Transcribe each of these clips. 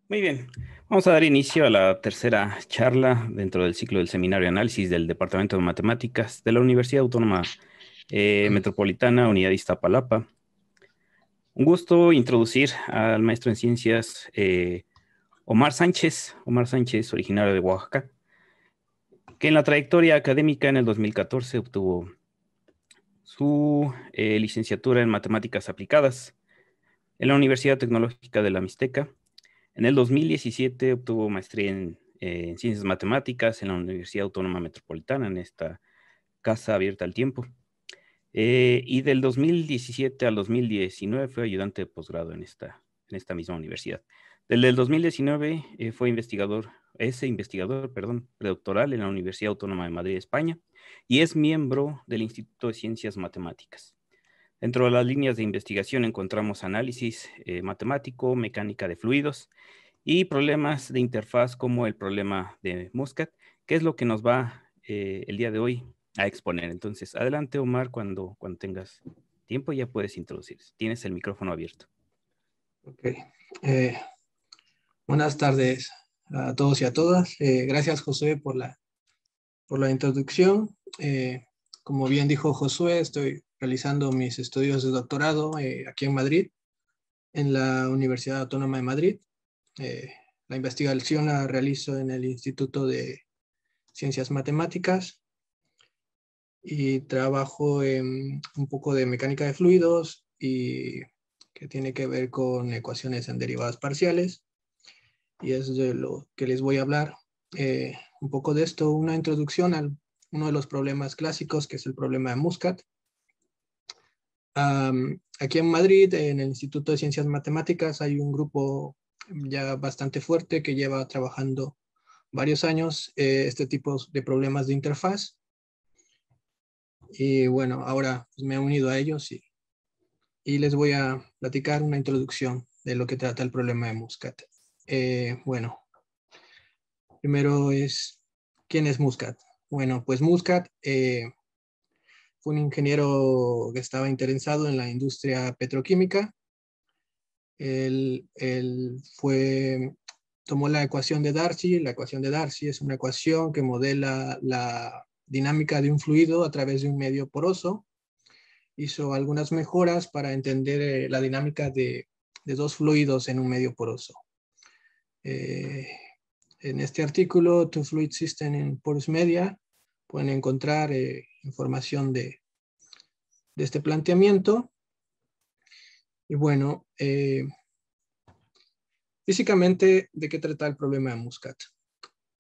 Muy bien, vamos a dar inicio a la tercera charla dentro del ciclo del Seminario de Análisis del Departamento de Matemáticas de la Universidad Autónoma Metropolitana, Unidad de Iztapalapa. Un gusto introducir al maestro en ciencias Omar Sánchez. Omar Sánchez, originario de Oaxaca, que en la trayectoria académica en el 2014 obtuvo su licenciatura en Matemáticas Aplicadas en la Universidad Tecnológica de la Mixteca. En el 2017 obtuvo maestría en Ciencias Matemáticas en la Universidad Autónoma Metropolitana, en esta casa abierta al tiempo. Y del 2017 al 2019 fue ayudante de posgrado en esta misma universidad. Desde el 2019 fue investigador, predoctoral en la Universidad Autónoma de Madrid, España, y es miembro del Instituto de Ciencias Matemáticas. Dentro de las líneas de investigación encontramos análisis matemático, mecánica de fluidos y problemas de interfaz como el problema de Muscat, que es lo que nos va el día de hoy a exponer. Entonces, adelante, Omar, cuando tengas tiempo ya puedes introducirse. Tienes el micrófono abierto. Ok. Eh, Buenas tardes a todos y a todas. Gracias, Josué, por la introducción. Como bien dijo Josué, estoy realizando mis estudios de doctorado aquí en Madrid, en la Universidad Autónoma de Madrid. La investigación la realizo en el Instituto de Ciencias Matemáticas y trabajo en un poco de mecánica de fluidos y que tiene que ver con ecuaciones en derivadas parciales. Y es de lo que les voy a hablar. Un poco de esto, una introducción a uno de los problemas clásicos, que es el problema de Muscat. Aquí en Madrid, en el Instituto de Ciencias Matemáticas, hay un grupo ya bastante fuerte que lleva trabajando varios años este tipo de problemas de interfaz. Y bueno, ahora pues, me he unido a ellos y les voy a platicar una introducción de lo que trata el problema de Muscat. Bueno, primero es, ¿quién es Muscat? Bueno, pues Muscat fue un ingeniero que estaba interesado en la industria petroquímica. Él tomó la ecuación de Darcy. La ecuación de Darcy es una ecuación que modela la dinámica de un fluido a través de un medio poroso. Hizo algunas mejoras para entender la dinámica de dos fluidos en un medio poroso. En este artículo, Two Fluid System in Porous Media, pueden encontrar información de este planteamiento. Y bueno, físicamente, ¿de qué trata el problema de Muscat?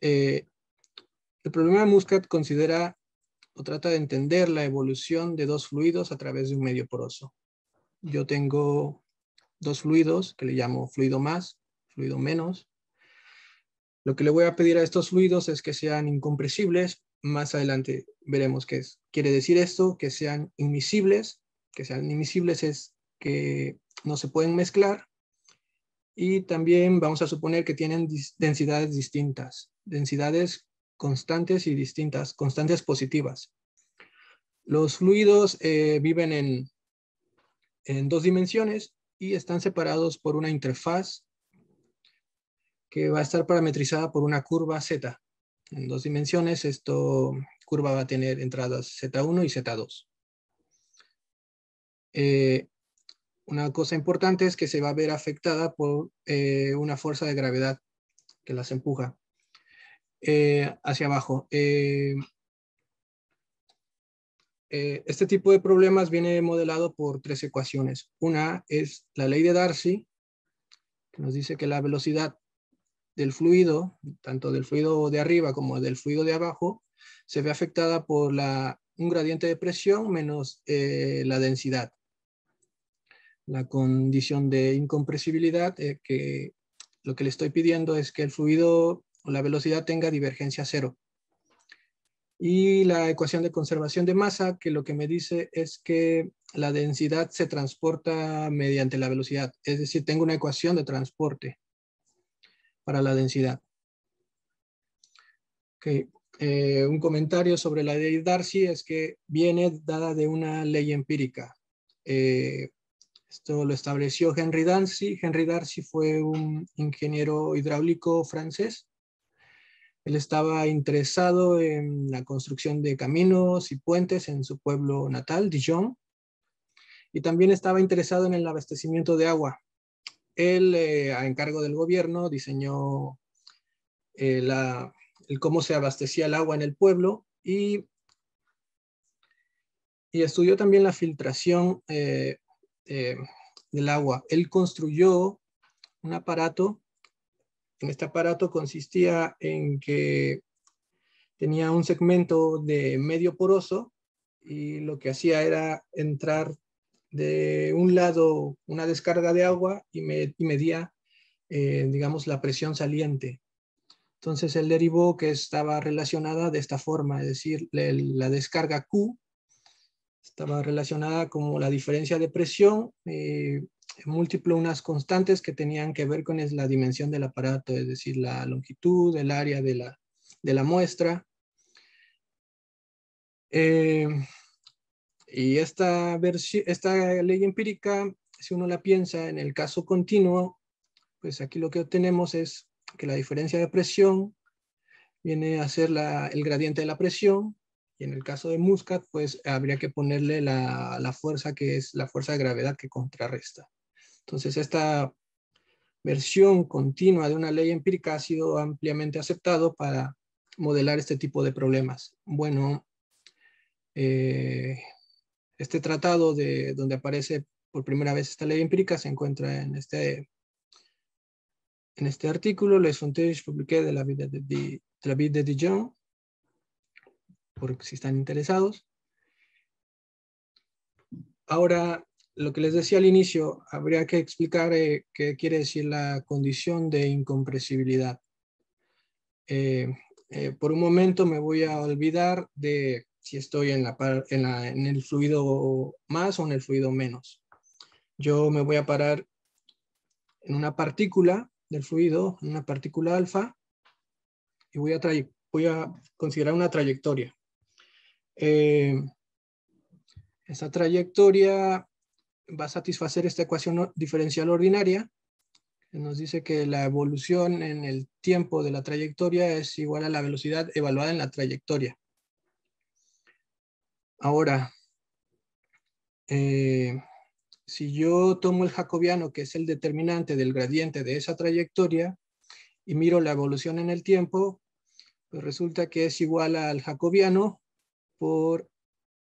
El problema de Muscat considera o trata de entender la evolución de dos fluidos a través de un medio poroso. Yo tengo dos fluidos que le llamo fluido más, fluido menos. Lo que le voy a pedir a estos fluidos es que sean incompresibles. Más adelante veremos qué quiere decir esto, que sean inmiscibles. Que sean inmiscibles es que no se pueden mezclar. Y también vamos a suponer que tienen densidades distintas, densidades constantes y distintas, constantes positivas. Los fluidos viven en dos dimensiones y están separados por una interfaz que va a estar parametrizada por una curva Z. En dos dimensiones, esta curva va a tener entradas Z1 y Z2. Una cosa importante es que se va a ver afectada por una fuerza de gravedad que las empuja hacia abajo. Este tipo de problemas viene modelado por tres ecuaciones. Una es la ley de Darcy, que nos dice que la velocidad del fluido, tanto del fluido de arriba como del fluido de abajo, se ve afectada por un gradiente de presión menos la densidad. La condición de incompresibilidad, que lo que le estoy pidiendo es que el fluido o la velocidad tenga divergencia cero. Y la ecuación de conservación de masa, que lo que me dice es que la densidad se transporta mediante la velocidad. Es decir, tengo una ecuación de transporte para la densidad. Okay. Un comentario sobre la ley de Darcy es que viene dada de una ley empírica. Esto lo estableció Henry Darcy. Henry Darcy fue un ingeniero hidráulico francés. Él estaba interesado en la construcción de caminos y puentes en su pueblo natal, Dijon, y también estaba interesado en el abastecimiento de agua. Él, a encargo del gobierno, diseñó el cómo se abastecía el agua en el pueblo y estudió también la filtración del agua. Él construyó un aparato. En este aparato consistía en que tenía un segmento de medio poroso y lo que hacía era entrar de un lado una descarga de agua y medía, digamos, la presión saliente. Entonces él derivó que estaba relacionada de esta forma, es decir, la descarga Q estaba relacionada como la diferencia de presión múltiplo unas constantes que tenían que ver con la dimensión del aparato, es decir, la longitud, el área de la muestra. Y esta ley empírica, si uno la piensa en el caso continuo, pues aquí lo que obtenemos es que la diferencia de presión viene a ser el gradiente de la presión, y en el caso de Muscat, pues habría que ponerle la fuerza que es la fuerza de gravedad que contrarresta. Entonces, esta versión continua de una ley empírica ha sido ampliamente aceptado para modelar este tipo de problemas. Bueno, este tratado donde aparece por primera vez esta ley empírica se encuentra en este artículo, Les Fontaines publiqué de la vida de Dijon, por si están interesados. Ahora, lo que les decía al inicio, habría que explicar qué quiere decir la condición de incompresibilidad. Por un momento me voy a olvidar de si estoy en el fluido más o en el fluido menos. Yo me voy a parar en una partícula del fluido, en una partícula alfa, y voy a considerar una trayectoria. Esa trayectoria va a satisfacer esta ecuación diferencial ordinaria, que nos dice que la evolución en el tiempo de la trayectoria es igual a la velocidad evaluada en la trayectoria. Ahora, si yo tomo el jacobiano, que es el determinante del gradiente de esa trayectoria, y miro la evolución en el tiempo, pues resulta que es igual al jacobiano por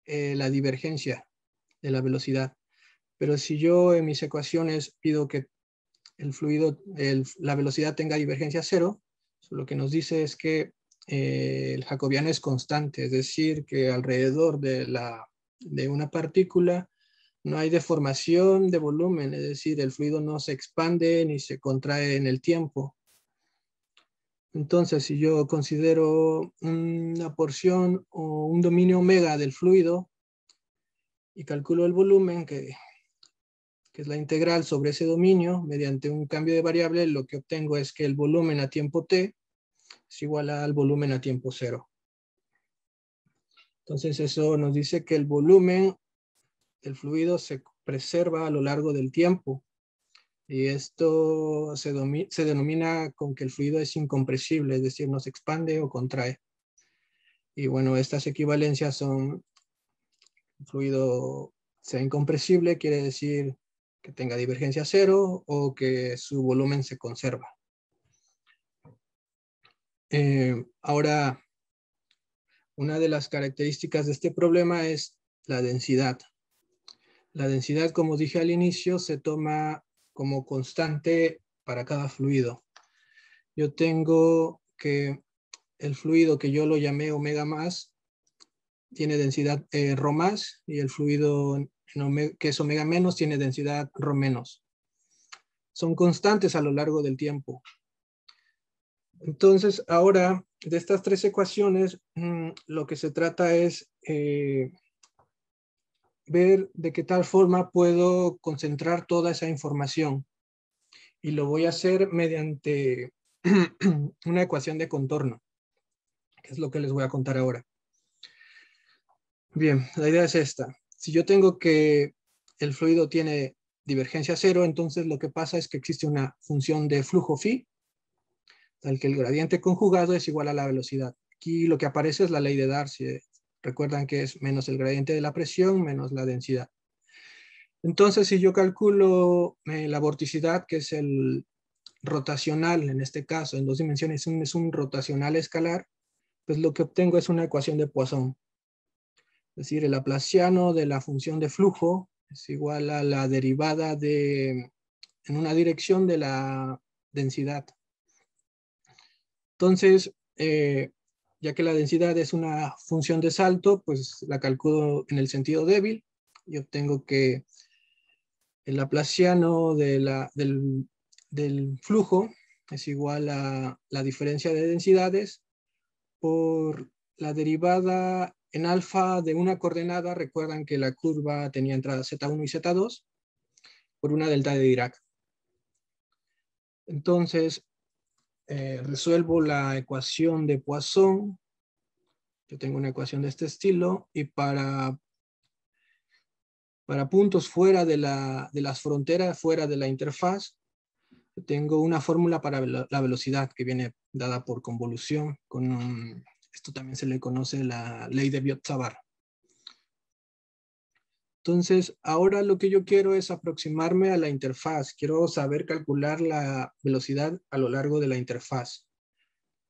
la divergencia de la velocidad. Pero si yo en mis ecuaciones pido que el fluido, la velocidad tenga divergencia cero, lo que nos dice es que el jacobiano es constante, es decir, que alrededor de una partícula no hay deformación de volumen, es decir, el fluido no se expande ni se contrae en el tiempo. Entonces, si yo considero una porción o un dominio omega del fluido y calculo el volumen, que es la integral sobre ese dominio, mediante un cambio de variable, lo que obtengo es que el volumen a tiempo t es igual al volumen a tiempo cero. Entonces, eso nos dice que el volumen del fluido se preserva a lo largo del tiempo. Y esto se denomina con que el fluido es incompresible, es decir, no se expande o contrae. Y bueno, estas equivalencias son: el fluido sea incompresible, quiere decir que tenga divergencia cero o que su volumen se conserva. Ahora, una de las características de este problema es la densidad. La densidad, como dije al inicio, se toma como constante para cada fluido. Yo tengo que el fluido, que yo lo llamé omega más, tiene densidad rho más, y el fluido que es omega menos tiene densidad rho menos. Son constantes a lo largo del tiempo. Entonces, ahora, de estas tres ecuaciones, lo que se trata es ver de qué tal forma puedo concentrar toda esa información. Y lo voy a hacer mediante una ecuación de contorno, que es lo que les voy a contar ahora. Bien, la idea es esta. Si yo tengo que el fluido tiene divergencia cero, entonces lo que pasa es que existe una función de flujo phi, tal que el gradiente conjugado es igual a la velocidad. Aquí lo que aparece es la ley de Darcy. Recuerdan que es menos el gradiente de la presión menos la densidad. Entonces, si yo calculo la vorticidad, que es el rotacional, en este caso, en 2 dimensiones, es un rotacional escalar, pues lo que obtengo es una ecuación de Poisson. Es decir, el laplaciano de la función de flujo es igual a la derivada en una dirección de la densidad. Entonces, ya que la densidad es una función de salto, pues la calculo en el sentido débil y obtengo que el laplaciano del flujo es igual a la diferencia de densidades por la derivada en alfa de una coordenada. Recuerdan que la curva tenía entradas Z1 y Z2 por una delta de Dirac. Entonces, resuelvo la ecuación de Poisson. Yo tengo una ecuación de este estilo y para puntos fuera de las fronteras, fuera de la interfaz, tengo una fórmula para la velocidad que viene dada por convolución. Esto también se le conoce la ley de Biot-Savart. Entonces, ahora lo que yo quiero es aproximarme a la interfaz. Quiero saber calcular la velocidad a lo largo de la interfaz.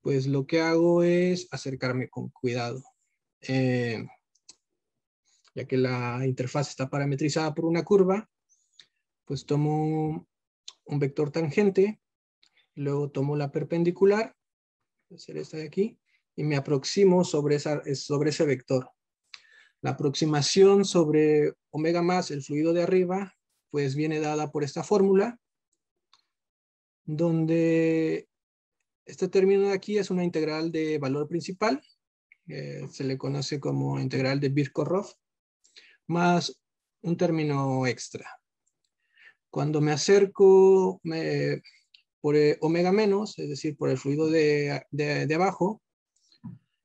Pues lo que hago es acercarme con cuidado. Ya que la interfaz está parametrizada por una curva, pues tomo un vector tangente, luego tomo la perpendicular, voy a hacer esta de aquí, y me aproximo sobre ese vector. La aproximación sobre omega más el fluido de arriba, pues viene dada por esta fórmula, donde este término de aquí es una integral de valor principal, se le conoce como integral de Birkhoff, más un término extra. Cuando me acerco por omega menos, es decir, por el fluido de abajo,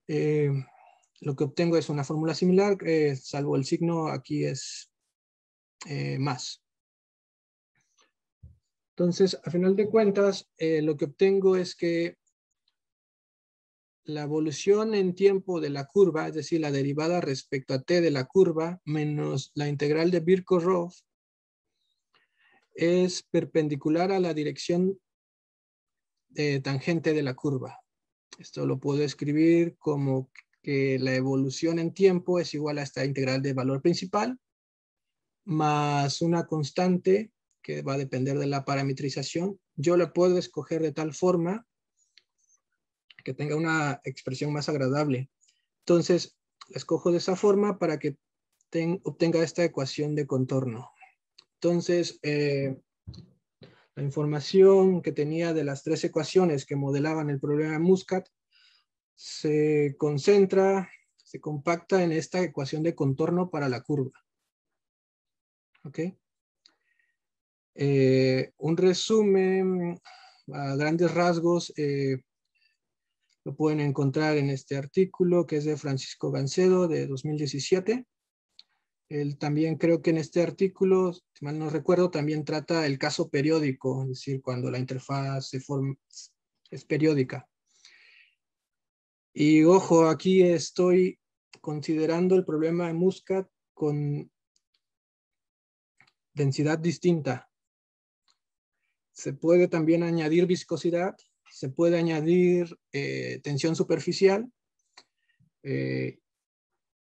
lo que obtengo es una fórmula similar, salvo el signo aquí es más. Entonces, a final de cuentas, lo que obtengo es que la evolución en tiempo de la curva, es decir, la derivada respecto a t de la curva, menos la integral de Birkhoff, es perpendicular a la dirección tangente de la curva. Esto lo puedo escribir como que la evolución en tiempo es igual a esta integral de valor principal más una constante que va a depender de la parametrización. Yo la puedo escoger de tal forma que tenga una expresión más agradable. Entonces, la escojo de esa forma para que obtenga esta ecuación de contorno. Entonces, la información que tenía de las 3 ecuaciones que modelaban el problema de Muscat se concentra, se compacta en esta ecuación de contorno para la curva. ¿Ok? Un resumen a grandes rasgos lo pueden encontrar en este artículo que es de Francisco Gancedo de 2017. Él también creo que en este artículo, si mal no recuerdo, también trata el caso periódico, es decir, cuando la interfaz es periódica. Y ojo, aquí estoy considerando el problema de Muscat con densidad distinta. Se puede también añadir viscosidad, se puede añadir tensión superficial.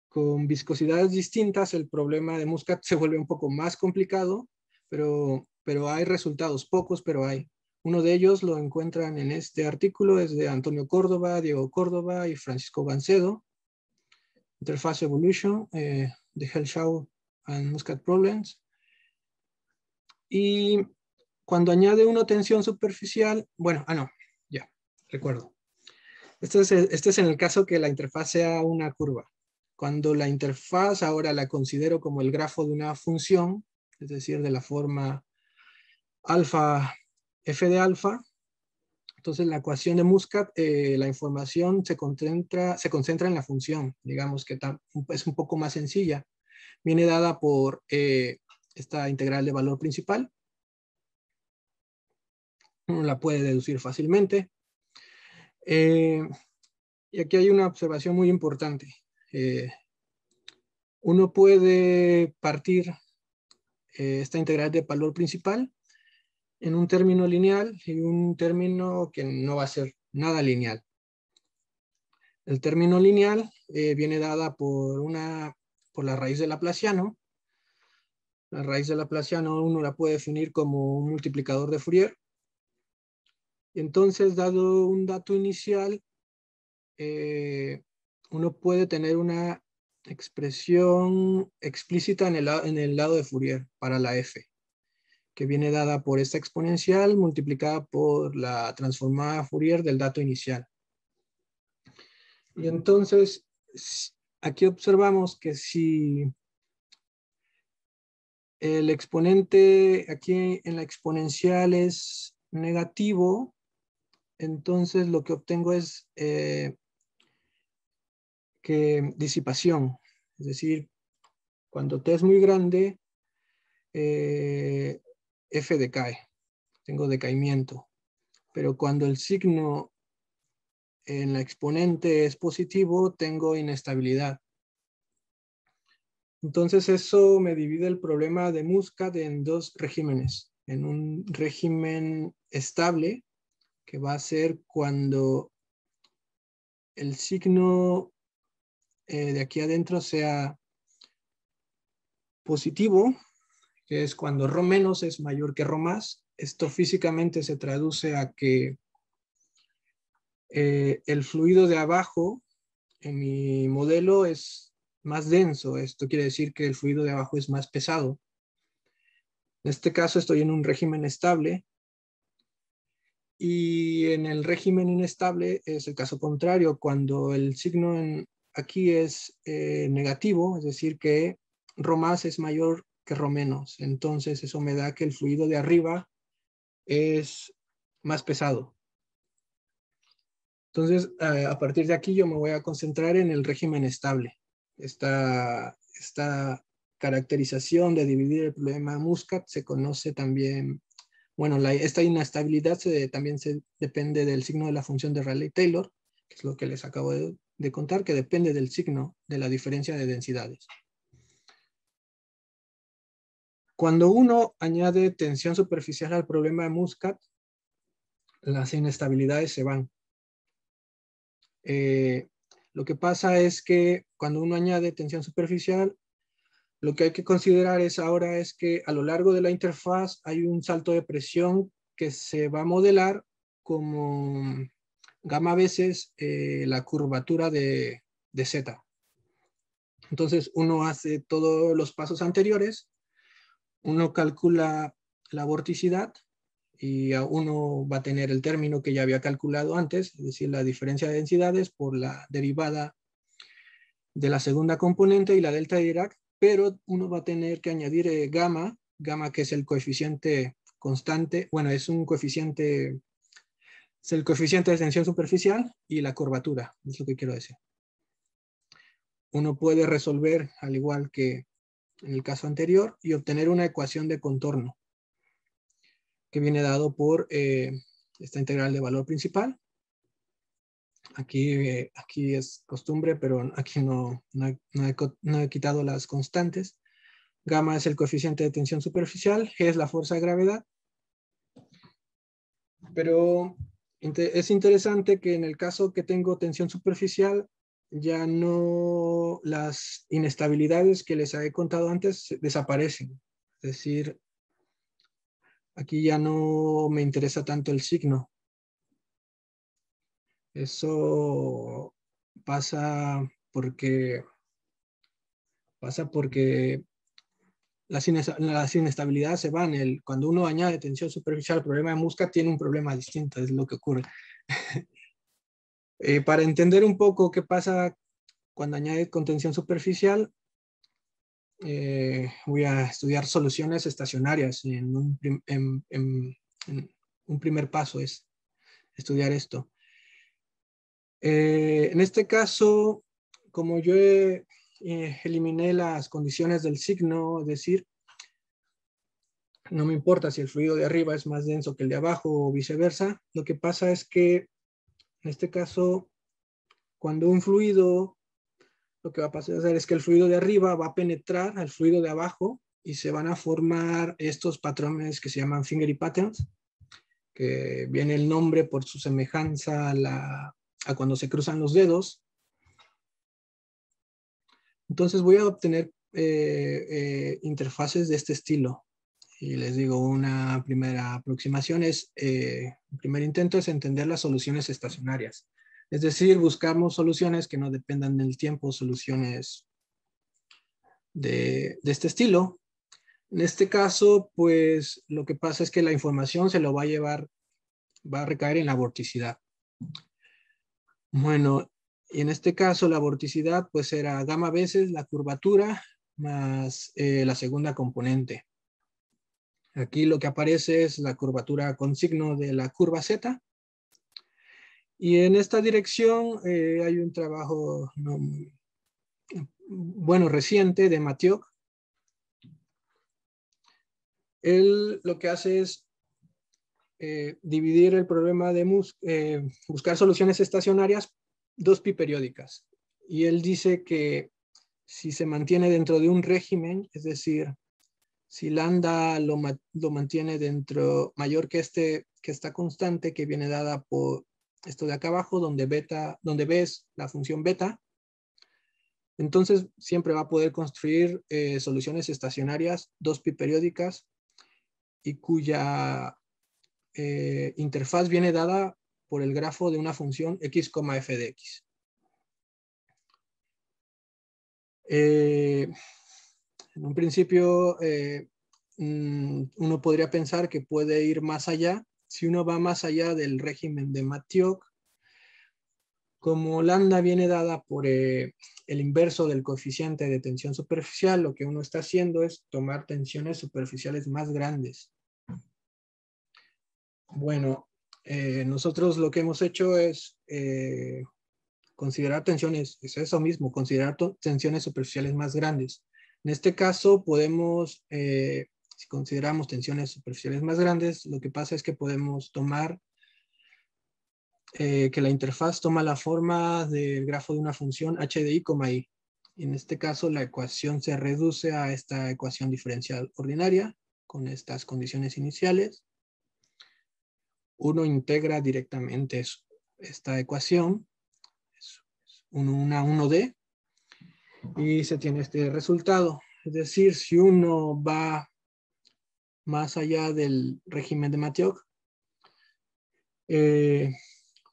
Con viscosidades distintas, el problema de Muscat se vuelve un poco más complicado, pero hay resultados, pocos, pero hay. Uno de ellos lo encuentran en este artículo, es de Antonio Córdoba, Diego Córdoba y Francisco Gancedo. Interface Evolution, de Hellshaw and Muscat Problems. Y cuando añade una tensión superficial, bueno, ya, recuerdo. Este es en el caso que la interfaz sea una curva. Cuando la interfaz ahora la considero como el grafo de una función, es decir, de la forma alfa, f de alfa, entonces la ecuación de Muscat, la información se concentra en la función, digamos que es un poco más sencilla. Viene dada por esta integral de valor principal. Uno la puede deducir fácilmente. Y aquí hay una observación muy importante. Uno puede partir esta integral de valor principal en un término lineal y un término que no va a ser nada lineal. El término lineal viene dada por la raíz de Laplaciano. La raíz de Laplaciano uno la puede definir como un multiplicador de Fourier. Y entonces, dado un dato inicial, uno puede tener una expresión explícita en el lado de Fourier para la f, que viene dada por esta exponencial multiplicada por la transformada Fourier del dato inicial. Y entonces, aquí observamos que si el exponente aquí en la exponencial es negativo, entonces lo que obtengo es que disipación. Es decir, cuando t es muy grande, f decae. Tengo decaimiento. Pero cuando el signo en la exponente es positivo, tengo inestabilidad. Entonces eso me divide el problema de Muscat en dos regímenes. En un régimen estable, que va a ser cuando el signo de aquí adentro sea positivo, que es cuando ρ menos es mayor que ρ más. Esto físicamente se traduce a que el fluido de abajo en mi modelo es más denso. Esto quiere decir que el fluido de abajo es más pesado. En este caso estoy en un régimen estable, y en el régimen inestable es el caso contrario, cuando el signo aquí es negativo, es decir que ρ más es mayor que ρ menos. Entonces eso me da que el fluido de arriba es más pesado. Entonces, a partir de aquí yo me voy a concentrar en el régimen estable. Esta caracterización de dividir el problema de Muscat se conoce también, bueno, esta inestabilidad también depende del signo de la función de Rayleigh-Taylor, que es lo que les acabo de contar, que depende del signo de la diferencia de densidades. Cuando uno añade tensión superficial al problema de Muscat, las inestabilidades se van. Lo que pasa es que cuando uno añade tensión superficial, lo que hay que considerar ahora es que a lo largo de la interfaz hay un salto de presión que se va a modelar como gamma veces la curvatura de Z. Entonces uno hace todos los pasos anteriores, uno calcula la vorticidad y uno va a tener el término que ya había calculado antes, es decir, la diferencia de densidades por la derivada de la segunda componente y la delta de Dirac, pero uno va a tener que añadir gamma que es el coeficiente constante, bueno, es el coeficiente de tensión superficial y la curvatura, es lo que quiero decir. Uno puede resolver, al igual que en el caso anterior, y obtener una ecuación de contorno que viene dado por esta integral de valor principal. Aquí es costumbre, pero aquí no he quitado las constantes. Gamma es el coeficiente de tensión superficial, G es la fuerza de gravedad. Pero es interesante que en el caso que tengo tensión superficial, ya no, las inestabilidades que les he contado antes desaparecen. Es decir, aquí ya no me interesa tanto el signo. Eso pasa porque las inestabilidades se van. Cuando uno añade tensión superficial, el problema de Muscat tiene un problema distinto, es lo que ocurre. Para entender un poco qué pasa cuando añade contención superficial, voy a estudiar soluciones estacionarias. En un primer paso es estudiar esto. En este caso, como yo eliminé las condiciones del signo, es decir, no me importa si el fluido de arriba es más denso que el de abajo o viceversa. Lo que pasa es que, en este caso, cuando un fluido, lo que va a pasar es que el fluido de arriba va a penetrar al fluido de abajo y se van a formar estos patrones que se llaman fingery patterns, que viene el nombre por su semejanza a cuando se cruzan los dedos. Entonces voy a obtener interfaces de este estilo. Y les digo, una primera aproximación es, el primer intento es entender las soluciones estacionarias. Es decir, buscamos soluciones que no dependan del tiempo, soluciones de este estilo. En este caso, pues lo que pasa es que la información se lo va a llevar, va a recaer en la vorticidad. Bueno, y en este caso la vorticidad pues era gamma veces la curvatura más la segunda componente. Aquí lo que aparece es la curvatura con signo de la curva Z. Y en esta dirección hay un trabajo bueno, reciente de Mathieu. Él lo que hace es dividir el problema de buscar soluciones estacionarias 2pi periódicas. Y él dice que si se mantiene dentro de un régimen, es decir, si lambda lo mantiene dentro mayor que esta constante que viene dada por esto de acá abajo, donde ves la función beta, entonces siempre va a poder construir soluciones estacionarias 2pi periódicas y cuya interfaz viene dada por el grafo de una función x, f de x. En un principio, uno podría pensar que puede ir más allá. Si uno va más allá del régimen de Mathieu, como lambda viene dada por el inverso del coeficiente de tensión superficial, lo que uno está haciendo es tomar tensiones superficiales más grandes. Bueno, nosotros lo que hemos hecho es considerar tensiones, es eso mismo, considerar tensiones superficiales más grandes. En este caso podemos, si consideramos tensiones superficiales más grandes, lo que pasa es que podemos tomar que la interfaz toma la forma del grafo de una función h de i, i. En este caso la ecuación se reduce a esta ecuación diferencial ordinaria con estas condiciones iniciales. Uno integra directamente esta ecuación, es una 1D, y se tiene este resultado. Es decir, si uno va más allá del régimen de Mathieu,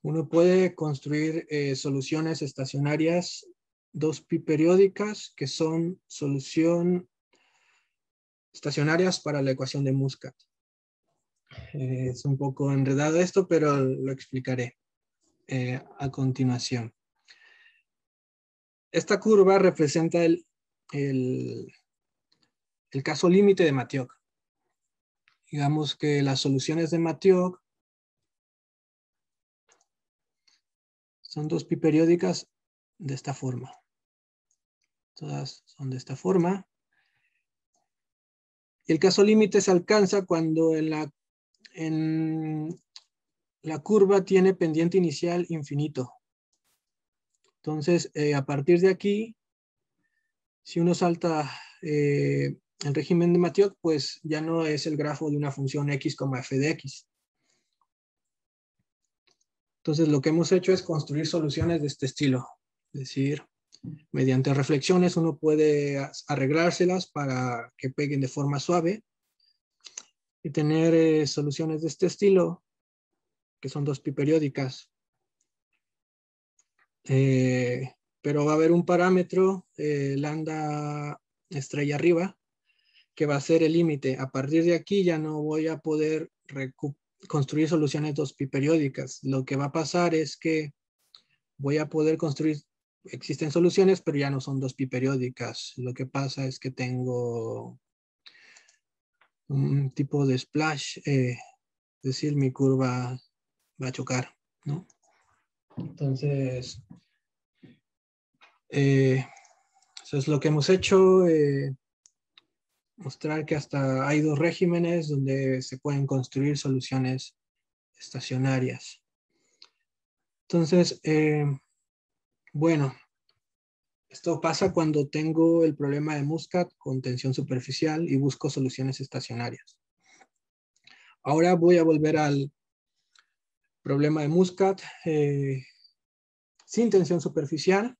uno puede construir soluciones estacionarias 2pi periódicas que son solución estacionarias para la ecuación de Muscat. Es un poco enredado esto, pero lo explicaré a continuación. Esta curva representa el caso límite de Mathieu. Digamos que las soluciones de Mathieu son 2pi periódicas de esta forma. Todas son de esta forma. Y el caso límite se alcanza cuando en la curva tiene pendiente inicial infinito. Entonces, a partir de aquí, si uno salta el régimen de Mathieu, pues ya no es el grafo de una función x, f de x. Entonces, lo que hemos hecho es construir soluciones de este estilo. Es decir, mediante reflexiones uno puede arreglárselas para que peguen de forma suave y tener soluciones de este estilo, que son 2pi periódicas. Pero va a haber un parámetro, lambda estrella arriba, que va a ser el límite. A partir de aquí ya no voy a poder construir soluciones 2pi periódicas. Lo que va a pasar es que voy a poder construir, existen soluciones, pero ya no son 2pi periódicas. Lo que pasa es que tengo un tipo de splash, es decir, mi curva va a chocar, ¿no? Entonces, eso es lo que hemos hecho. mostrar que hasta hay dos regímenes donde se pueden construir soluciones estacionarias. Entonces, bueno, esto pasa cuando tengo el problema de Muscat con tensión superficial y busco soluciones estacionarias. Ahora voy a volver al problema de Muscat sin tensión superficial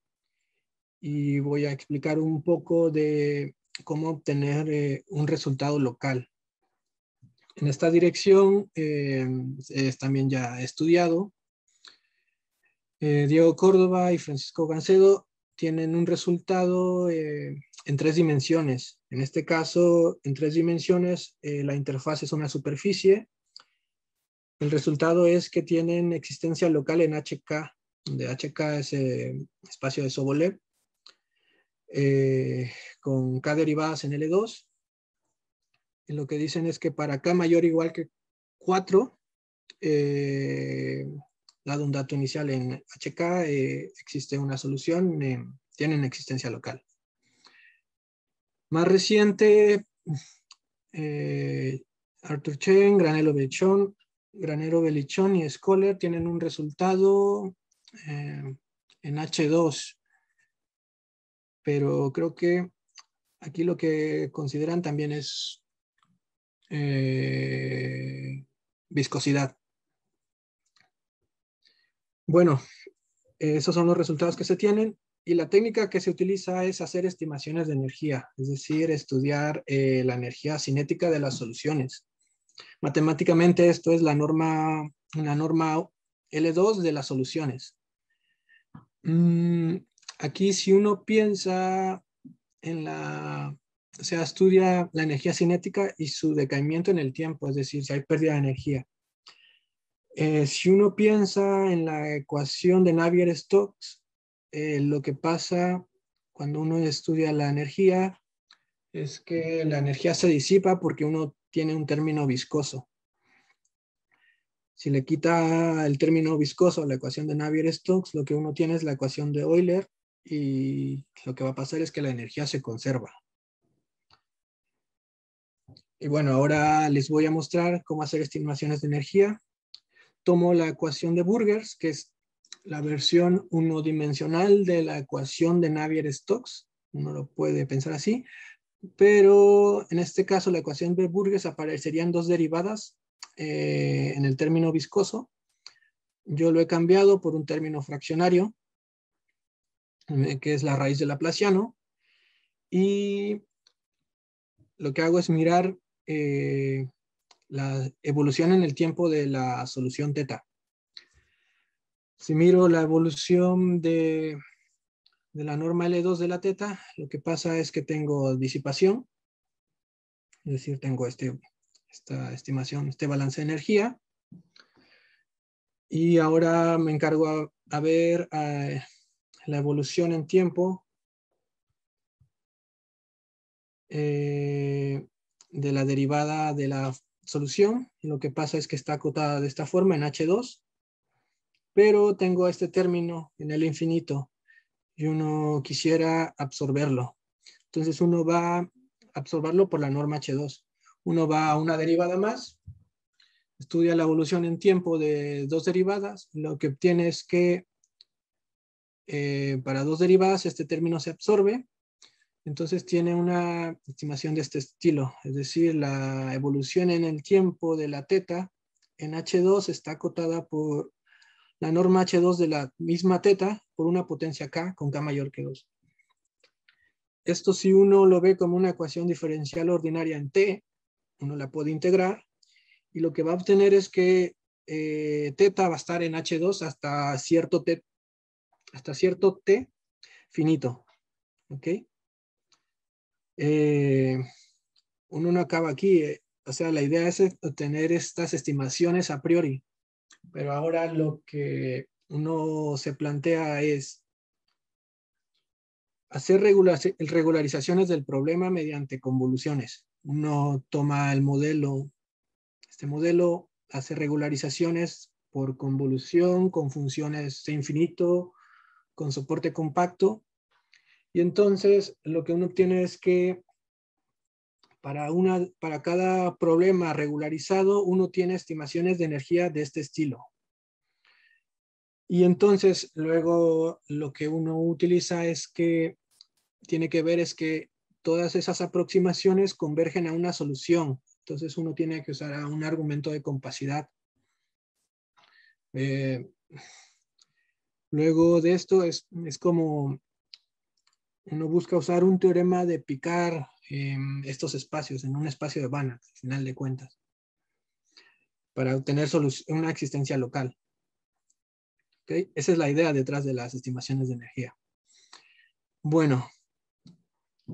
y voy a explicar un poco de cómo obtener un resultado local. En esta dirección es también ya estudiado. Diego Córdoba y Francisco Gancedo tienen un resultado en 3 dimensiones. En este caso, en 3 dimensiones, la interfaz es una superficie. El resultado es que tienen existencia local en HK, donde HK es espacio de Sobolev, con K derivadas en L2. Y lo que dicen es que para K mayor o igual que 4, dado un dato inicial en HK, existe una solución, tienen existencia local. Más reciente, Arthur Chen, Granero Belichón y Scholar tienen un resultado en H2, pero creo que aquí lo que consideran también es viscosidad. Bueno, esos son los resultados que se tienen y la técnica que se utiliza es hacer estimaciones de energía, es decir, estudiar la energía cinética de las soluciones. Matemáticamente esto es la norma L2 de las soluciones. Aquí si uno piensa en o sea, estudia la energía cinética y su decaimiento en el tiempo, es decir, si hay pérdida de energía. Si uno piensa en la ecuación de Navier-Stokes, lo que pasa cuando uno estudia la energía es que la energía se disipa porque uno tiene un término viscoso. Si le quita el término viscoso a la ecuación de Navier-Stokes, lo que uno tiene es la ecuación de Euler y lo que va a pasar es que la energía se conserva. Y bueno, ahora les voy a mostrar cómo hacer estimaciones de energía. Tomo la ecuación de Burgers, que es la versión unidimensional de la ecuación de Navier-Stokes. Uno lo puede pensar así, pero en este caso la ecuación de Burgers aparecerían 2 derivadas en el término viscoso. Yo lo he cambiado por un término fraccionario, que es la raíz del laplaciano, y lo que hago es mirar la evolución en el tiempo de la solución teta. Si miro la evolución de la norma L2 de la teta, lo que pasa es que tengo disipación, es decir, tengo esta estimación, este balance de energía, y ahora me encargo a ver la evolución en tiempo de la derivada de la solución, y lo que pasa es que está acotada de esta forma en H2, pero tengo este término en el infinito y uno quisiera absorberlo. Entonces uno va a absorberlo por la norma H2. Uno va a una derivada más, estudia la evolución en tiempo de 2 derivadas, lo que obtiene es que para 2 derivadas este término se absorbe, entonces tiene una estimación de este estilo, es decir, la evolución en el tiempo de la teta en H2 está acotada por la norma H2 de la misma teta por una potencia K con K mayor que 2. Esto si uno lo ve como una ecuación diferencial ordinaria en T, uno la puede integrar y lo que va a obtener es que teta va a estar en H2 hasta cierto T finito. ¿Ok? Uno no acaba aquí. O sea, la idea es obtener estas estimaciones a priori. Pero ahora lo que uno se plantea es hacer regularizaciones del problema mediante convoluciones. Uno toma el modelo, este modelo hace regularizaciones por convolución, con funciones C infinito, con soporte compacto, y entonces lo que uno obtiene es que para cada problema regularizado, uno tiene estimaciones de energía de este estilo. Y entonces, luego lo que uno utiliza es que tiene que ver es que todas esas aproximaciones convergen a una solución. Entonces, uno tiene que usar un argumento de compacidad. Luego de esto es como uno busca usar un teorema de picar estos espacios en un espacio de Banach, al final de cuentas, para obtener una existencia local. ¿Okay? Esa es la idea detrás de las estimaciones de energía. Bueno,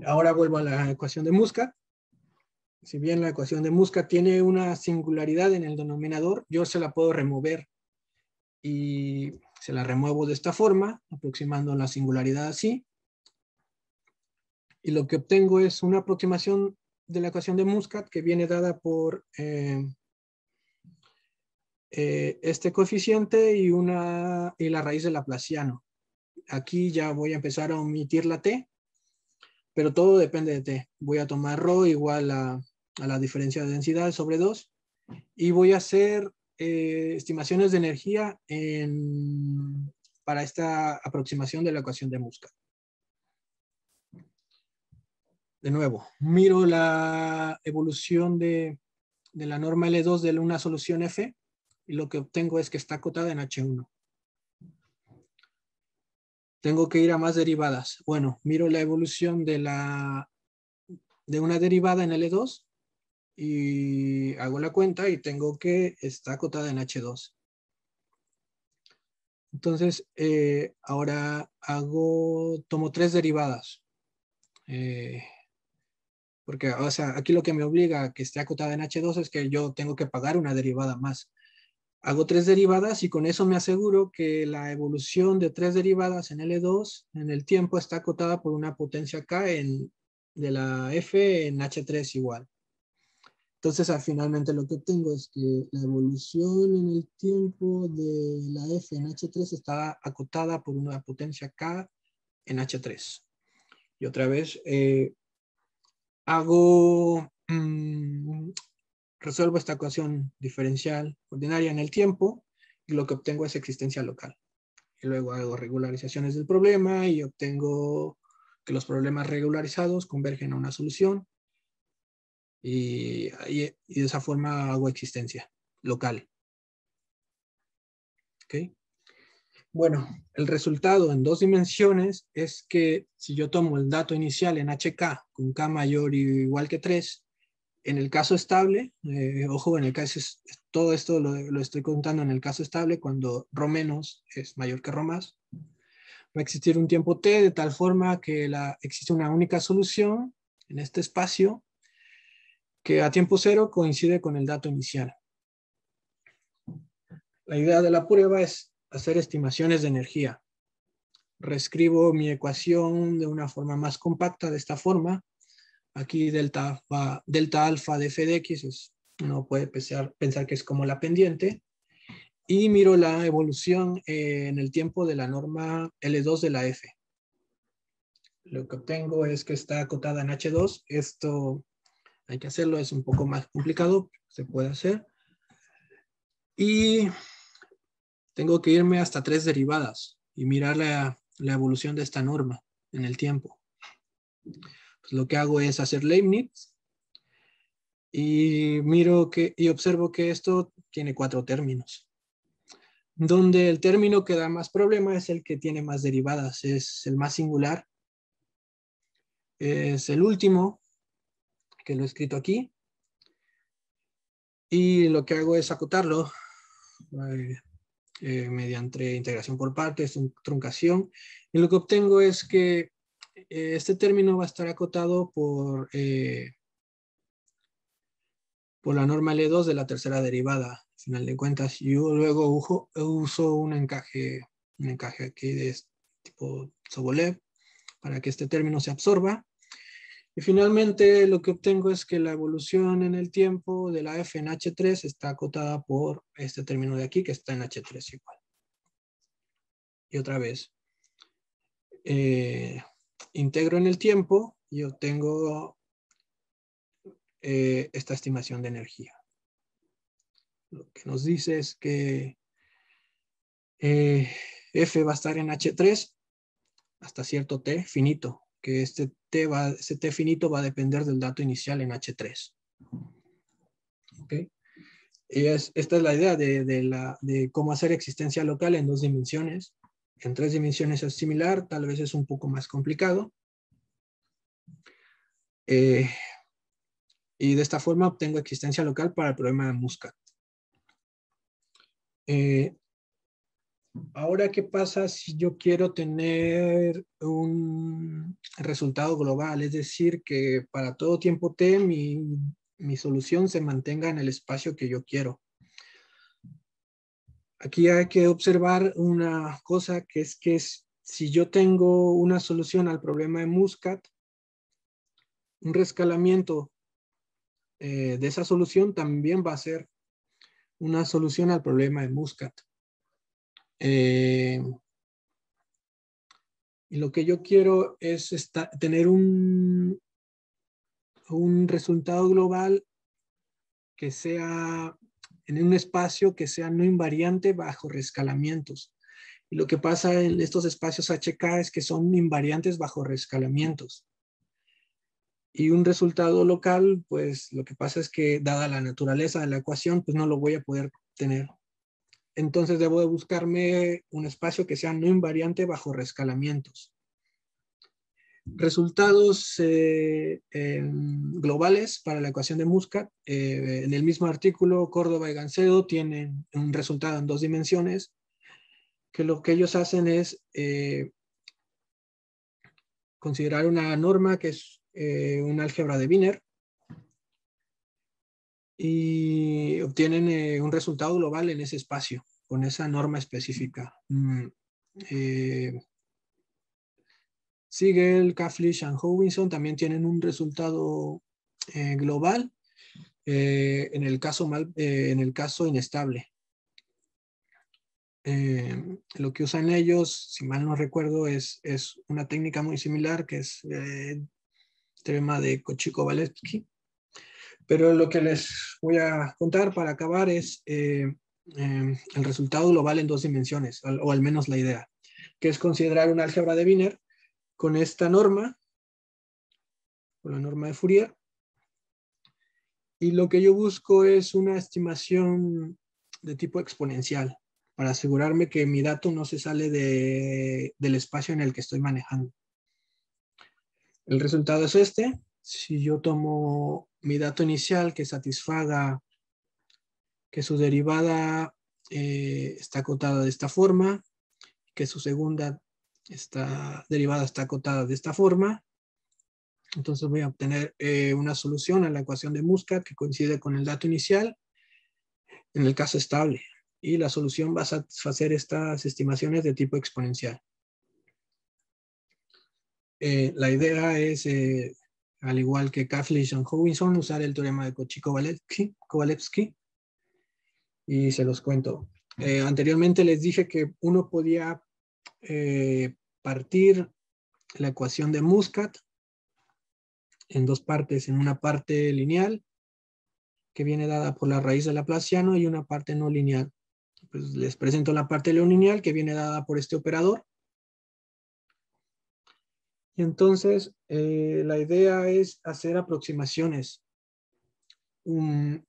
ahora vuelvo a la ecuación de Muscat. Si bien la ecuación de Muscat tiene una singularidad en el denominador, yo se la puedo remover y se la remuevo de esta forma, aproximando la singularidad así. Y lo que obtengo es una aproximación de la ecuación de Muscat que viene dada por este coeficiente y la raíz del laplaciano. Aquí ya voy a empezar a omitir la t, pero todo depende de t. Voy a tomar ρ igual a la diferencia de densidad sobre 2 y voy a hacer estimaciones de energía para esta aproximación de la ecuación de Muscat. De nuevo, miro la evolución de la norma L2 de una solución F y lo que obtengo es que está acotada en H1. Tengo que ir a más derivadas. Bueno, miro la evolución de una derivada en L2 y hago la cuenta y tengo que está acotada en H2. Entonces, ahora tomo 3 derivadas. Porque, o sea, aquí lo que me obliga a que esté acotada en H2 es que yo tengo que pagar una derivada más. Hago 3 derivadas y con eso me aseguro que la evolución de 3 derivadas en L2 en el tiempo está acotada por una potencia K de la F en H3 igual. Entonces, finalmente lo que obtengo es que la evolución en el tiempo de la F en H3 está acotada por una potencia K en H3. Y otra vez resuelvo esta ecuación diferencial ordinaria en el tiempo y lo que obtengo es existencia local. Y luego hago regularizaciones del problema y obtengo que los problemas regularizados convergen a una solución y de esa forma hago existencia local. ¿Okay? Bueno, el resultado en 2 dimensiones es que si yo tomo el dato inicial en HK con K mayor o igual que 3, en el caso estable, ojo, en el caso, todo esto lo estoy contando en el caso estable cuando ρ menos es mayor que ρ más, va a existir un tiempo t de tal forma que existe una única solución en este espacio que a tiempo cero coincide con el dato inicial. La idea de la prueba es hacer estimaciones de energía. Reescribo mi ecuación de una forma más compacta de esta forma. Aquí delta alfa de f de x uno puede pensar que es como la pendiente. Y miro la evolución en el tiempo de la norma L2 de la F. Lo que obtengo es que está acotada en H2. Esto hay que hacerlo, es un poco más complicado, se puede hacer. Y tengo que irme hasta 3 derivadas y mirar la evolución de esta norma en el tiempo. Pues lo que hago es hacer Leibniz y observo que esto tiene 4 términos. Donde el término que da más problema es el que tiene más derivadas, es el más singular. Es el último, que lo he escrito aquí. Y lo que hago es acotarlo mediante integración por partes, truncación. Y lo que obtengo es que este término va a estar acotado por la norma L2 de la tercera derivada. Al final de cuentas, yo luego uso un encaje aquí de este tipo Sobolev para que este término se absorba. Y finalmente lo que obtengo es que la evolución en el tiempo de la F en H3 está acotada por este término de aquí que está en H3 igual. Y otra vez, integro en el tiempo y obtengo esta estimación de energía. Lo que nos dice es que F va a estar en H3 hasta cierto T finito, que ese T finito va a depender del dato inicial en H3. ¿Okay? Y esta es la idea de cómo hacer existencia local en 2 dimensiones. En 3 dimensiones es similar, tal vez es un poco más complicado. Y de esta forma obtengo existencia local para el problema de Muscat. Ahora, ¿qué pasa si yo quiero tener un resultado global? Es decir, que para todo tiempo t mi solución se mantenga en el espacio que yo quiero. Aquí hay que observar una cosa que es si yo tengo una solución al problema de Muscat, un rescalamiento de esa solución también va a ser una solución al problema de Muscat. Y lo que yo quiero es tener un resultado global que sea en un espacio que sea no invariante bajo rescalamientos. Y lo que pasa en estos espacios HK es que son invariantes bajo rescalamientos. Y un resultado local, pues lo que pasa es que dada la naturaleza de la ecuación, pues no lo voy a poder tener. Entonces debo de buscarme un espacio que sea no invariante bajo rescalamientos. Resultados globales para la ecuación de Muscat. En el mismo artículo, Córdoba y Gancedo tienen un resultado en 2 dimensiones, que lo que ellos hacen es considerar una norma que es un álgebra de Wiener y obtienen un resultado global en ese espacio, con esa norma específica. Siegel, Cavendish y Howinson también tienen un resultado global en el caso inestable. Lo que usan ellos, si mal no recuerdo, es una técnica muy similar que es el teorema de Cauchy-Kovalevsky. Pero lo que les voy a contar para acabar es el resultado global en 2 dimensiones, o al menos la idea, que es considerar un álgebra de Wiener con esta norma, con la norma de Fourier. Y lo que yo busco es una estimación de tipo exponencial para asegurarme que mi dato no se sale del espacio en el que estoy manejando. El resultado es este. Si yo tomo mi dato inicial que satisfaga que su derivada está acotada de esta forma, que su segunda derivada está acotada de esta forma, entonces voy a obtener una solución a la ecuación de Muscat que coincide con el dato inicial en el caso estable. Y la solución va a satisfacer estas estimaciones de tipo exponencial. La idea es, al igual que Cavendish y Howinson, usar el teorema de Cauchy-Kovalevsky. Y se los cuento. Anteriormente les dije que uno podía partir la ecuación de Muscat en 2 partes. En una parte lineal, que viene dada por la raíz del laplaciano, y una parte no lineal. Pues les presento la parte no lineal, que viene dada por este operador. Y entonces, la idea es hacer aproximaciones. Uno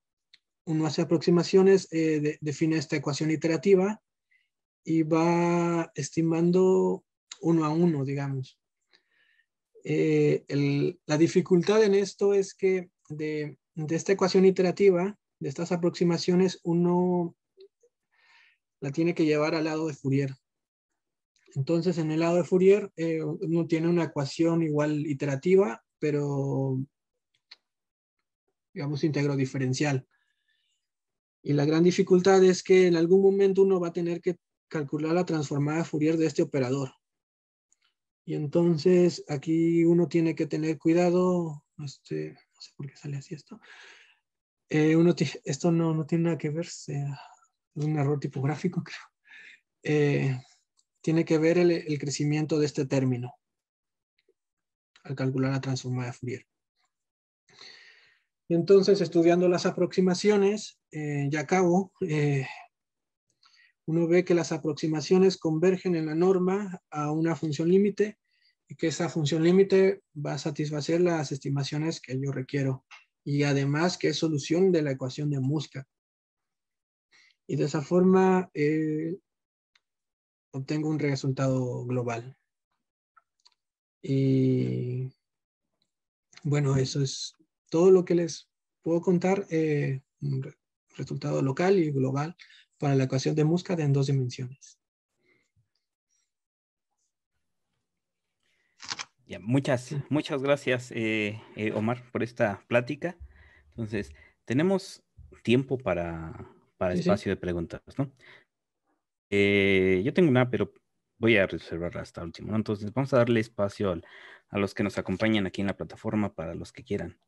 hace aproximaciones, define esta ecuación iterativa y va estimando 1 a 1, digamos. La dificultad en esto es que de esta ecuación iterativa, de estas aproximaciones, uno la tiene que llevar al lado de Fourier. Entonces, en el lado de Fourier, uno tiene una ecuación igual iterativa, pero, digamos, íntegro diferencial. Y la gran dificultad es que en algún momento uno va a tener que calcular la transformada de Fourier de este operador. Y entonces aquí uno tiene que tener cuidado, no sé por qué sale así esto. Esto no tiene nada que ver, es un error tipográfico, creo. Tiene que ver el crecimiento de este término al calcular la transformada de Fourier. Y entonces, estudiando las aproximaciones, ya acabo, uno ve que las aproximaciones convergen en la norma a una función límite y que esa función límite va a satisfacer las estimaciones que yo requiero. Y además que es solución de la ecuación de Muscat. Y de esa forma obtengo un resultado global. Y bueno, eso es todo lo que les puedo contar. Un resultado local y global para la ecuación de Muscat en 2 dimensiones. Ya, muchas gracias, Omar, por esta plática. Entonces, tenemos tiempo para Sí, sí. espacio de preguntas, ¿no? Yo tengo una, pero voy a reservarla hasta último, ¿no? Entonces, vamos a darle espacio a los que nos acompañan aquí en la plataforma para los que quieran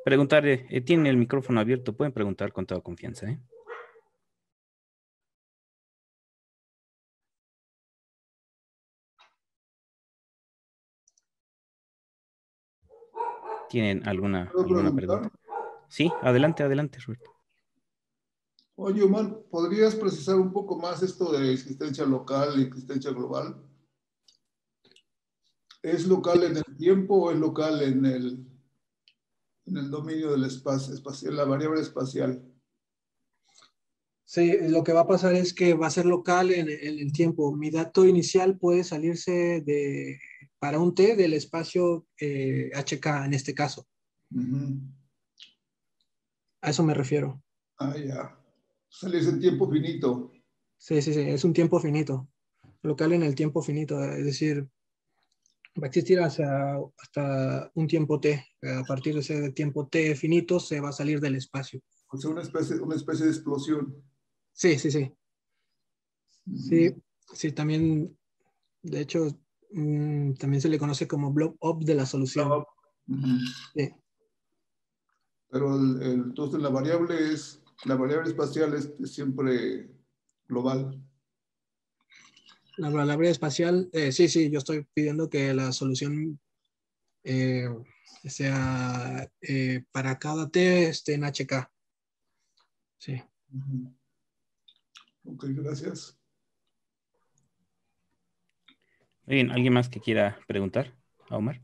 preguntar. Tienen el micrófono abierto, pueden preguntar con toda confianza, ¿eh? ¿Tienen ¿Puedo alguna pregunta? preguntar? Sí, adelante, adelante, Roberto. Oye, Omar, ¿podrías precisar un poco más esto de existencia local y existencia global? ¿Es local en el tiempo o es local en el dominio del espacio, espacial, la variable espacial? Sí, lo que va a pasar es que va a ser local en el tiempo. Mi dato inicial puede salirse para un t del espacio HK en este caso. Ujú. A eso me refiero. Ah, ya. Salirse en tiempo finito. Sí, sí, sí, es un tiempo finito. Local en el tiempo finito, es decir, va a existir hasta un tiempo t. A partir de ese tiempo t finito se va a salir del espacio. O sea, una especie de explosión. Sí, sí, sí. Ujú. Sí, sí, también, de hecho, también se le conoce como blow up de la solución. Ujú. Sí. Pero entonces la variable espacial es siempre global. La variable espacial, sí, sí, yo estoy pidiendo que la solución eh, sea para cada t esté en HK. Sí. Ujú. Ok, gracias. Muy bien, ¿alguien más que quiera preguntar a Omar?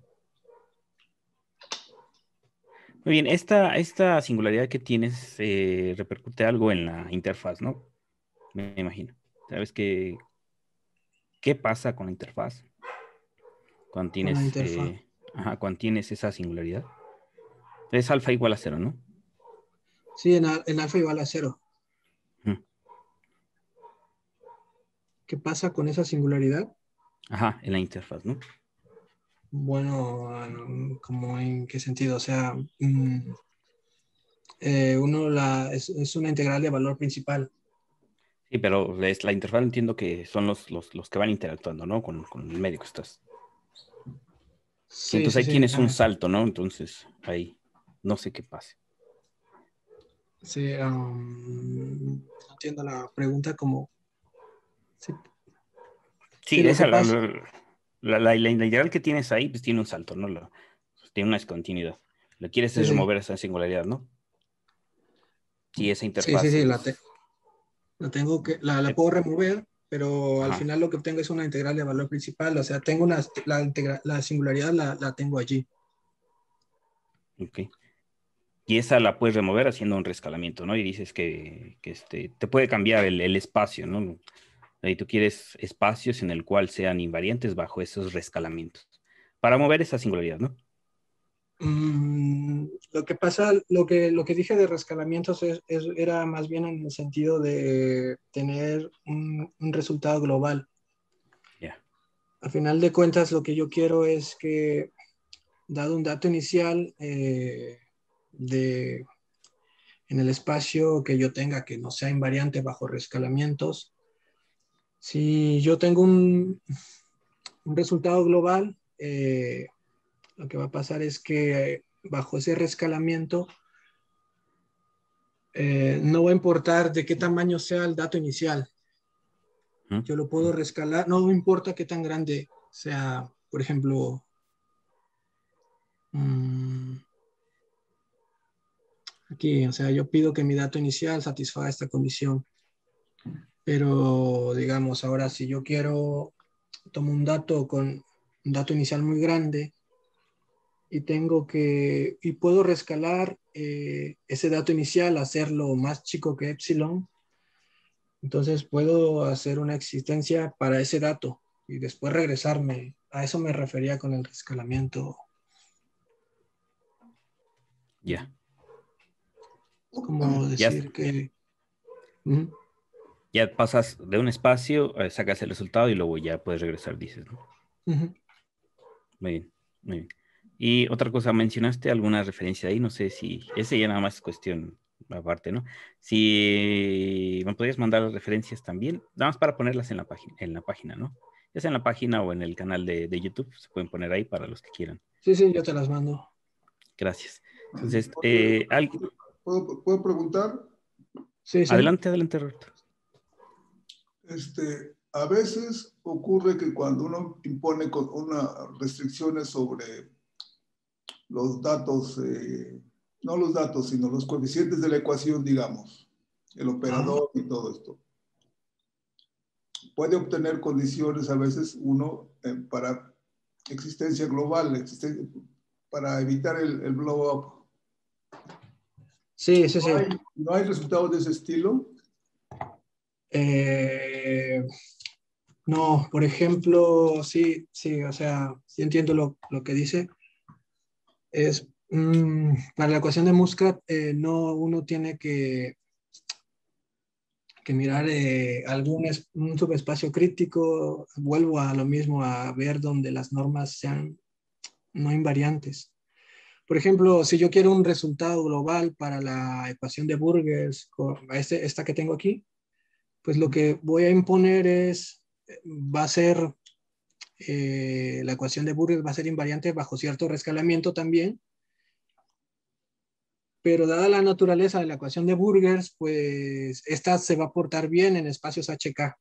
Muy bien, esta singularidad que tienes repercute algo en la interfaz, ¿no? Me imagino. ¿Sabes qué pasa con la interfaz Con la interfaz. cuando tienes esa singularidad? Es alfa igual a cero, ¿no? Sí, en alfa igual a cero. Ujú. ¿Qué pasa con esa singularidad? Ajá, en la interfaz, ¿no? Bueno, ¿cómo en qué sentido? O sea, es una integral de valor principal. Sí, pero la interfaz entiendo que son los que van interactuando, ¿no? Con el medio que estás. Sí, Sí, entonces sí, ahí sí. tienes un salto, ¿no? Entonces ahí no sé qué pase. Sí, no entiendo la pregunta como... Sí, sí, Sí, lo que esa, pasa... la integral que tienes ahí, pues tiene un salto, ¿no? Pues, tiene una discontinuidad. Lo quieres Sí, es sí. remover esa singularidad, ¿no? Sí, esa Sí, sí, interfaz sí, es... la tengo la eh, puedo remover, pero al ajá, final lo que obtengo es una integral de valor principal. O sea, tengo la singularidad la tengo allí. ok. Y esa la puedes remover haciendo un rescalamiento, ¿no? Y dices que te puede cambiar el espacio, ¿no? Ahí tú quieres espacios en el cual sean invariantes bajo esos rescalamientos. Para mover esa singularidad, ¿no? Lo que pasa, lo que dije de rescalamientos era más bien en el sentido de tener un resultado global. Ya. Al final de cuentas, lo que yo quiero es que, dado un dato inicial de, en el espacio que yo tenga que no sea invariante bajo rescalamientos, si yo tengo un resultado global, lo que va a pasar es que bajo ese rescalamiento no va a importar de qué tamaño sea el dato inicial. ¿Mm? Yo lo puedo rescalar, no importa qué tan grande sea, por ejemplo, mmm, Aquí, o sea, yo pido que mi dato inicial satisfaga esta condición. Pero, digamos, ahora si yo quiero, tomo un dato con un dato inicial muy grande y puedo rescalar ese dato inicial, hacerlo más chico que epsilon. Entonces puedo hacer una existencia para ese dato y después regresarme. A eso me refería con el rescalamiento. Ya. Es como Ya, decir que... Ujú, ya pasas de un espacio, sacas el resultado y luego ya puedes regresar, dices, ¿no? ujú. Muy bien, muy bien. Y otra cosa, mencionaste alguna referencia ahí, no sé si, ese ya nada más es cuestión aparte, ¿no? Si me podrías mandar las referencias también, nada más para ponerlas en la página, ¿no? Ya sea en la página o en el canal de YouTube, se pueden poner ahí para los que quieran. Sí, sí, yo te las mando. Gracias. Entonces, ¿Puedo preguntar? Sí, sí. adelante, adelante, Roberto. A veces ocurre que cuando uno impone unas restricciones sobre los datos, no los datos, sino los coeficientes de la ecuación, digamos, el operador y todo esto, puede obtener condiciones a veces uno para existencia global, para evitar el blow up. Sí, sí, sí. ¿No hay resultados de ese estilo? Eh, no, por ejemplo, sí, sí, o sea, sí entiendo lo que dice. Es para la ecuación de Muscat, no uno tiene que mirar un subespacio crítico. Vuelvo a lo mismo, a ver donde las normas sean no invariantes. Por ejemplo, si yo quiero un resultado global para la ecuación de Burgers, esta que tengo aquí, pues lo que voy a imponer va a ser, la ecuación de Burgers va a ser invariante bajo cierto rescalamiento también, pero dada la naturaleza de la ecuación de Burgers, pues esta se va a portar bien en espacios HK.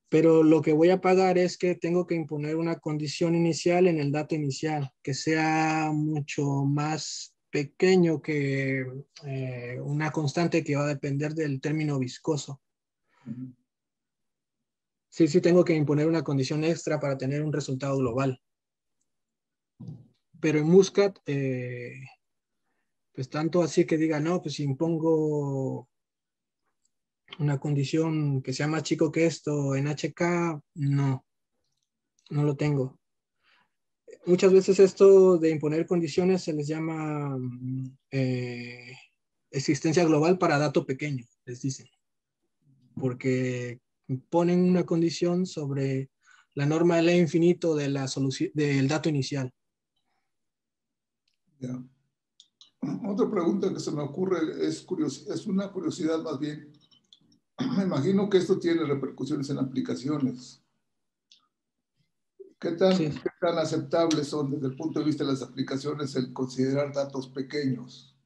Pero lo que voy a pagar es que tengo que imponer una condición inicial en el dato inicial, que sea mucho más pequeño que una constante que va a depender del término viscoso. Sí, sí tengo que imponer una condición extra para tener un resultado global. Pero en Muscat, pues tanto así que diga, no, pues si impongo una condición que sea más chico que esto en HK, no, no lo tengo. Muchas veces esto de imponer condiciones se les llama existencia global para dato pequeño, les dicen, porque ponen una condición sobre la norma de L infinito de la del dato inicial. Ya. Otra pregunta que se me ocurre es una curiosidad más bien. Me imagino que esto tiene repercusiones en aplicaciones. Sí. ¿Qué tan aceptables son desde el punto de vista de las aplicaciones el considerar datos pequeños,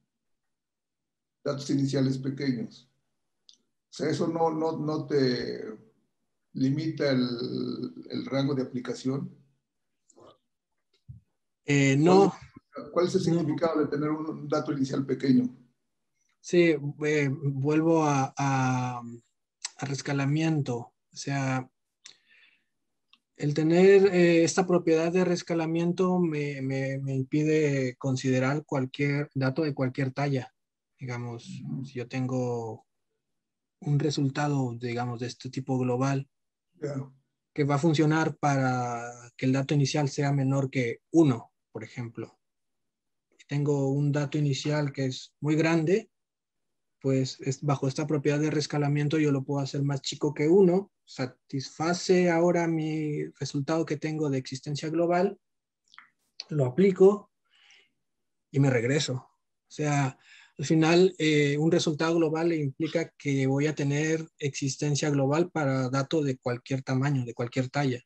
datos iniciales pequeños? O sea, eso no te limita el rango de aplicación. No, ¿Cuál es el no. significado de tener un dato inicial pequeño? Sí, vuelvo a rescalamiento. O sea, el tener esta propiedad de rescalamiento me impide considerar cualquier dato de cualquier talla. Digamos, si yo tengo un resultado, digamos, de este tipo global, Ya. que va a funcionar para que el dato inicial sea menor que uno, por ejemplo. Si tengo un dato inicial que es muy grande, pues bajo esta propiedad de rescalamiento yo lo puedo hacer más chico que uno, satisface ahora mi resultado que tengo de existencia global, lo aplico y me regreso. O sea, al final un resultado global implica que voy a tener existencia global para datos de cualquier tamaño, de cualquier talla.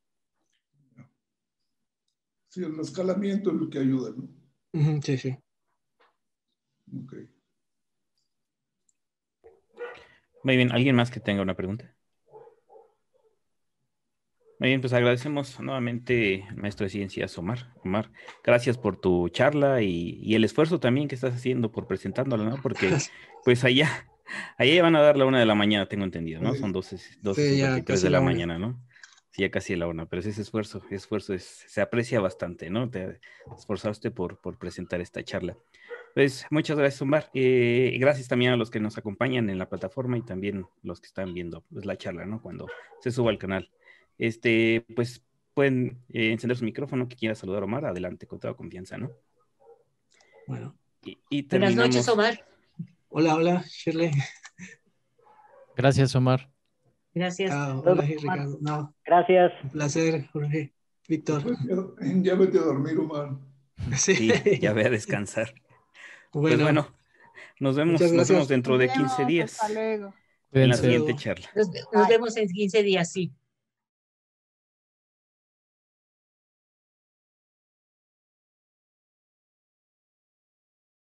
Sí, el escalamiento es lo que ayuda, ¿no? Sí, sí. Ok. Muy bien, ¿alguien más que tenga una pregunta? Muy bien, pues agradecemos nuevamente al maestro de ciencias Omar. Omar, gracias por tu charla y el esfuerzo también que estás haciendo por presentándola, ¿no? Porque pues allá ya van a dar la 1 de la mañana, tengo entendido, ¿no? Son Sí, ya 12:53 casi de la la una. mañana, ¿no? Sí, ya casi la 1, pero ese esfuerzo se aprecia bastante, ¿no? Te esforzaste por presentar esta charla. Pues muchas gracias, Omar. Gracias también a los que nos acompañan en la plataforma y también los que están viendo pues, la charla, ¿no? Cuando se suba al canal. Pues pueden encender su micrófono que quiera saludar a Omar. Adelante, con toda confianza, ¿no? Bueno. Y Buenas noches, terminamos. Omar. Hola, Shirley. Gracias, Omar. Gracias. Hola, Ricardo. No, Gracias. un placer, Jorge. Víctor. Ya vete a dormir, Omar. Sí, ya voy a descansar. Pues Bueno, bueno, nos vemos muchas gracias. dentro de 15 días Hasta luego. en la Cuídense. siguiente charla. Nos vemos en 15 días, sí.